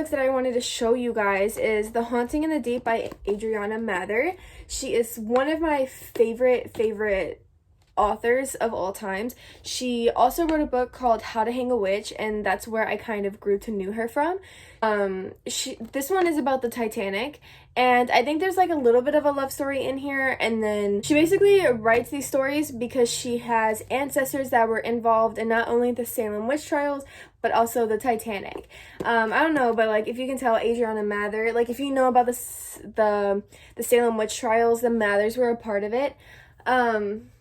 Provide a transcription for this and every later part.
books that I wanted to show you guys is The Haunting in the Deep by Adriana Mather. She is one of my favorite authors of all times. She also wrote a book called How to Hang a Witch, and that's where I kind of grew to know her from. This one is about the Titanic, and I think there's like a little bit of a love story in here, and then she basically writes these stories because she has ancestors that were involved in not only the Salem witch trials but also the Titanic. I don't know, but like if you can tell, Adriana Mather, like if you know about the Salem witch trials, the Mathers were a part of it.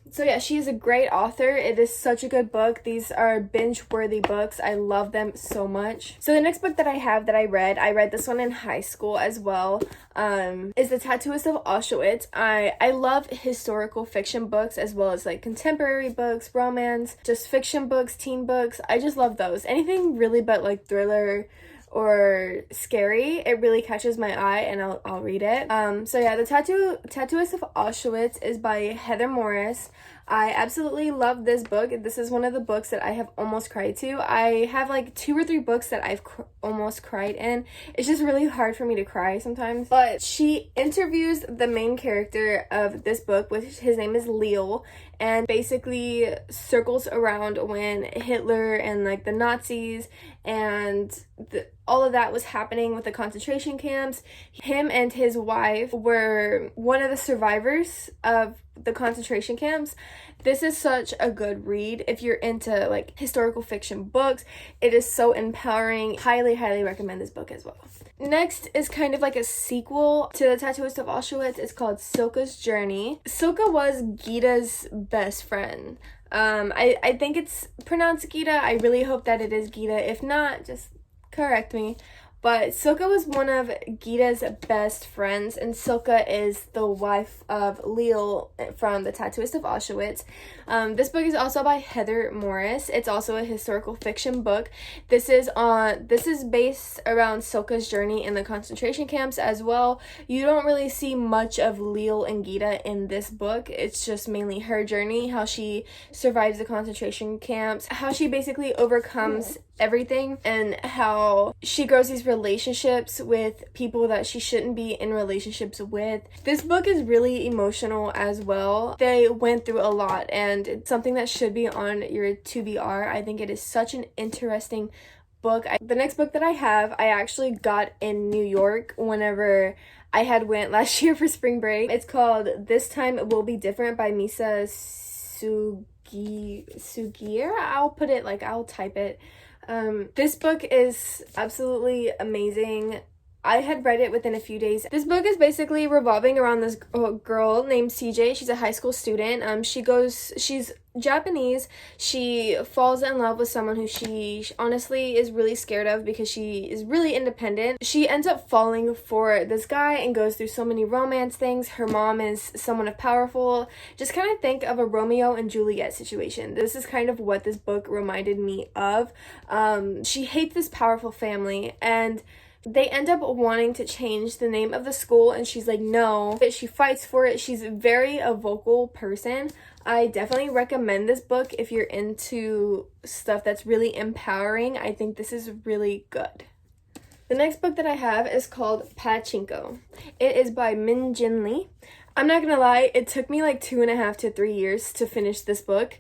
So yeah, she is a great author. It is such a good book. These are binge-worthy books. I love them so much. So the next book that I read this one in high school as well, is The Tattooist of Auschwitz. I love historical fiction books as well as like contemporary books, romance, just fiction books, teen books. I just love those. Anything really but like thriller or scary, it really catches my eye and I'll read it. So yeah, The Tattooist of Auschwitz is by Heather Morris. I absolutely love this book. This is one of the books that I have almost cried to. I have like 2 or 3 books that I've almost cried in. It's just really hard for me to cry sometimes. But she interviews the main character of this book, which his name is Leo, and basically circles around when Hitler and like the Nazis and all of that was happening with the concentration camps. Him and his wife were one of the survivors of the concentration camps. This is such a good read if you're into like historical fiction books. It is so empowering. Highly recommend this book as well. Next is kind of like a sequel to The Tattooist of Auschwitz. It's called Silka's Journey. Silka was Gita's best friend. I think it's pronounced Gita. I really hope that it is Gita. If not, just correct me. But Silka was one of Gita's best friends, and Silka is the wife of Leo from The Tattooist of Auschwitz. This book is also by Heather Morris. It's also a historical fiction book. This is based around Silka's journey in the concentration camps as well. You don't really see much of Leo and Gita in this book. It's just mainly her journey, how she survives the concentration camps, how she basically overcomes everything, and how she grows these relationships with people that she shouldn't be in relationships with. This book is really emotional as well. They went through a lot, and it's something that should be on your TBR. I think it is such an interesting book. The next book that I have, I actually got in New York whenever I had went last year for spring break. It's called This Time It Will Be Different by Misa Sugiura. I'll type it. This book is absolutely amazing. I had read it within a few days. This book is basically revolving around this girl named CJ. She's a high school student. She's Japanese. She falls in love with someone who she honestly is really scared of because she is really independent. She ends up falling for this guy and goes through so many romance things. Her mom is someone of powerful. Just kind of think of a Romeo and Juliet situation. This is kind of what this book reminded me of. She hates this powerful family, and they end up wanting to change the name of the school, and she's like, no. But she fights for it. She's very a vocal person. I definitely recommend this book if you're into stuff that's really empowering. I think this is really good. The next book that I have is called Pachinko. It is by Min Jin Lee. I'm not gonna lie, it took me like 2.5 to 3 years to finish this book,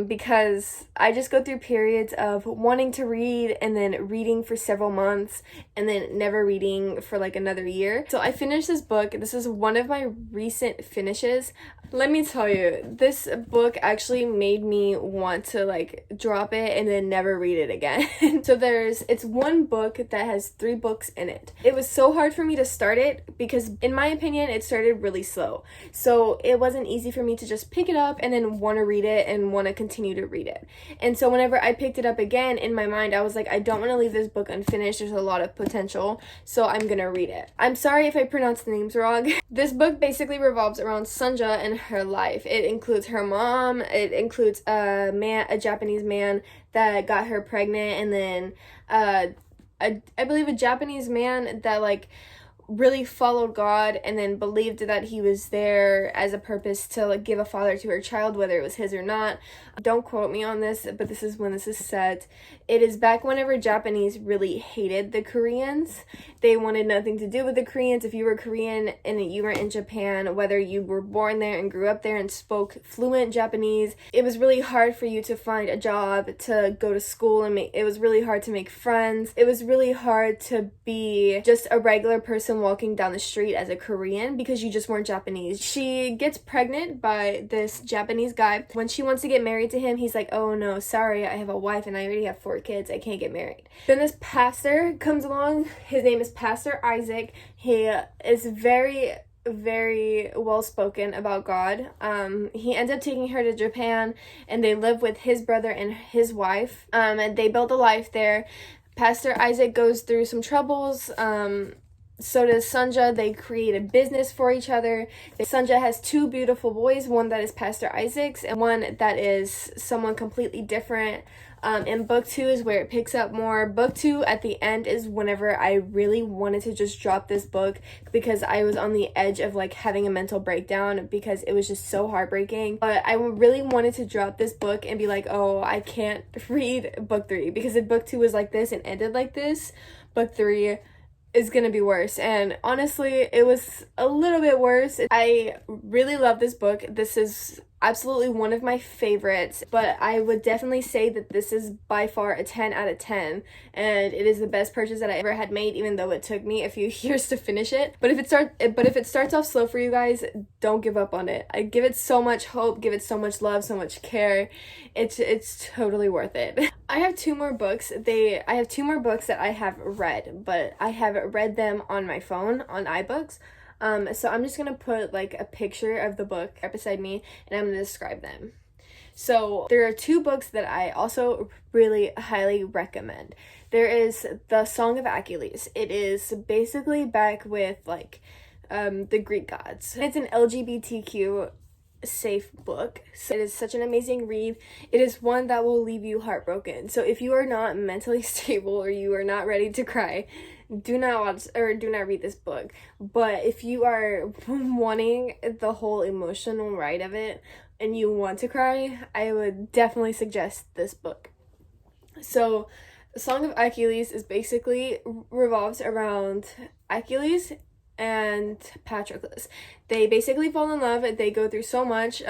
because I just go through periods of wanting to read and then reading for several months and then never reading for like another year. So I finished this book. This is one of my recent finishes. Let me tell you, this book actually made me want to like drop it and then never read it again. So it's one book that has 3 books in it. It was so hard for me to start it because in my opinion, it started really slow. So it wasn't easy for me to just pick it up and then want to read it and want to continue to read it. And so whenever I picked it up again, in my mind, I was like, I don't want to leave this book unfinished. There's a lot of potential, so I'm gonna read it. I'm sorry if I pronounced the names wrong. This book basically revolves around Sunja and her life. It includes her mom. It includes a Japanese man that got her pregnant, and then I believe a Japanese man that like really followed God and then believed that he was there as a purpose to like give a father to her child, whether it was his or not. Don't quote me on this, but this is when this is set. It is back whenever Japanese really hated the Koreans. They wanted nothing to do with the Koreans. If you were Korean and you were in Japan, whether you were born there and grew up there and spoke fluent Japanese, it was really hard for you to find a job, to go to school, and it was really hard to make friends. It was really hard to be just a regular person walking down the street as a Korean because you just weren't Japanese. She gets pregnant by this Japanese guy. When she wants to get married to him, he's like, oh no, sorry, I have a wife and I already have 4 kids. I can't get married. Then this pastor comes along. His name is Pastor Isaac. He is very well spoken about God. He ends up taking her to Japan and they live with his brother and his wife. And they build a life there. Pastor Isaac goes through some troubles. So does Sunja. They create a business for each other. Sunja has 2 beautiful boys, one that is Pastor Isaac's and one that is someone completely different. And book 2 is where it picks up more. Book 2 at the end is whenever I really wanted to just drop this book because I was on the edge of like having a mental breakdown because it was just so heartbreaking. But I really wanted to drop this book and be like, oh, I can't read book 3 because if book 2 was like this and ended like this, book 3 is gonna be worse. And honestly, it was a little bit worse. I really love this book. This is absolutely one of my favorites, but I would definitely say that this is by far a 10 out of 10, and it is the best purchase that I ever had made, even though it took me a few years to finish it. But if it starts off slow for you guys, don't give up on it. I give it so much hope, give it so much love, so much care. It's totally worth it. I have 2 more books. I have 2 more books that I have read, but I have read them on my phone on iBooks. So I'm just gonna put like a picture of the book right beside me and I'm gonna describe them. So there are 2 books that I also really highly recommend. There is The Song of Achilles. It is basically back with like the Greek gods. It's an LGBTQ safe book. So it is such an amazing read. It is one that will leave you heartbroken. So if you are not mentally stable or you are not ready to cry, do not watch or do not read this book. But if you are wanting the whole emotional ride of it and you want to cry, I would definitely suggest this book. So Song of Achilles is basically revolves around Achilles and Patroclus. They basically fall in love. They go through so much.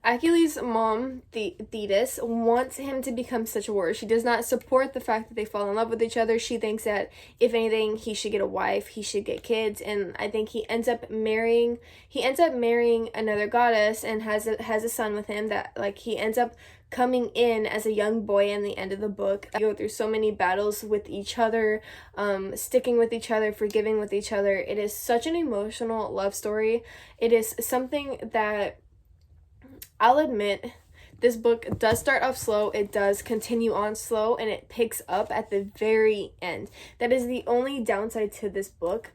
Achilles' mom, Thetis, wants him to become such a warrior. She does not support the fact that they fall in love with each other. She thinks that if anything, he should get a wife, he should get kids, and I think he ends up marrying another goddess and has a son with him that like he ends up coming in as a young boy in the end of the book. They go through so many battles with each other, sticking with each other, forgiving with each other. It is such an emotional love story. It is something that I'll admit, this book does start off slow, it does continue on slow, and it picks up at the very end. That is the only downside to this book,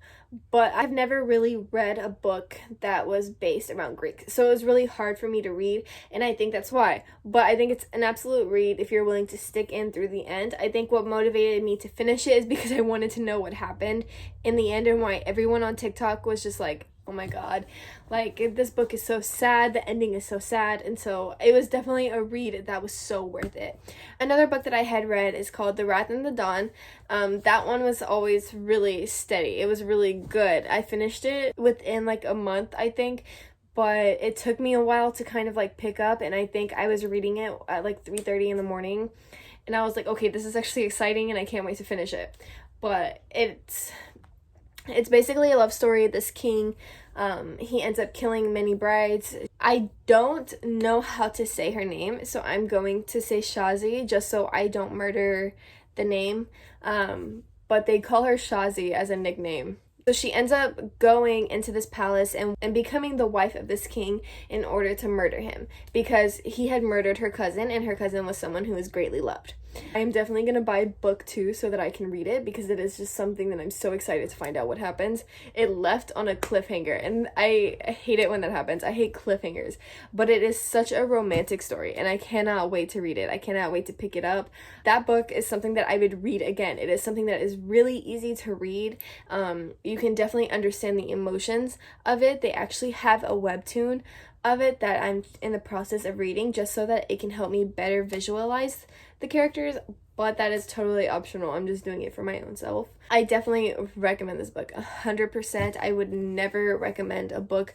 but I've never really read a book that was based around Greek, so it was really hard for me to read, and I think that's why. But I think it's an absolute read if you're willing to stick in through the end. I think what motivated me to finish it is because I wanted to know what happened in the end and why everyone on TikTok was just like, oh my god, like this book is so sad, the ending is so sad, and so it was definitely a read that was so worth it. Another book that I had read is called The Wrath and the Dawn. That one was always really steady. It was really good. I finished it within like a month, I think, but it took me a while to kind of like pick up, and I think I was reading it at like 3:30 in the morning, and I was like, okay, this is actually exciting and I can't wait to finish it. But it's basically a love story. This king, he ends up killing many brides. I don't know how to say her name, so I'm going to say Shazi, just so I don't murder the name. But they call her Shazi as a nickname. So she ends up going into this palace and becoming the wife of this king in order to murder him, because he had murdered her cousin, and her cousin was someone who was greatly loved. I am definitely going to buy book 2 so that I can read it, because it is just something that I'm so excited to find out what happens. It left on a cliffhanger, and I hate it when that happens. I hate cliffhangers, but it is such a romantic story, and I cannot wait to read it. I cannot wait to pick it up. That book is something that I would read again. It is something that is really easy to read. You you can definitely understand the emotions of it. They actually have a webtoon of it that I'm in the process of reading, just so that it can help me better visualize the characters, but that is totally optional. I'm just doing it for my own self. I definitely recommend this book 100%. I would never recommend a book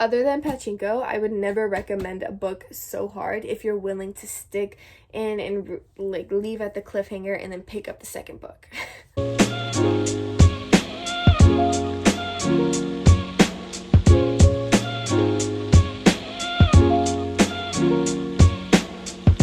other than Pachinko. I would never recommend a book so hard if you're willing to stick in and like leave at the cliffhanger and then pick up the second book.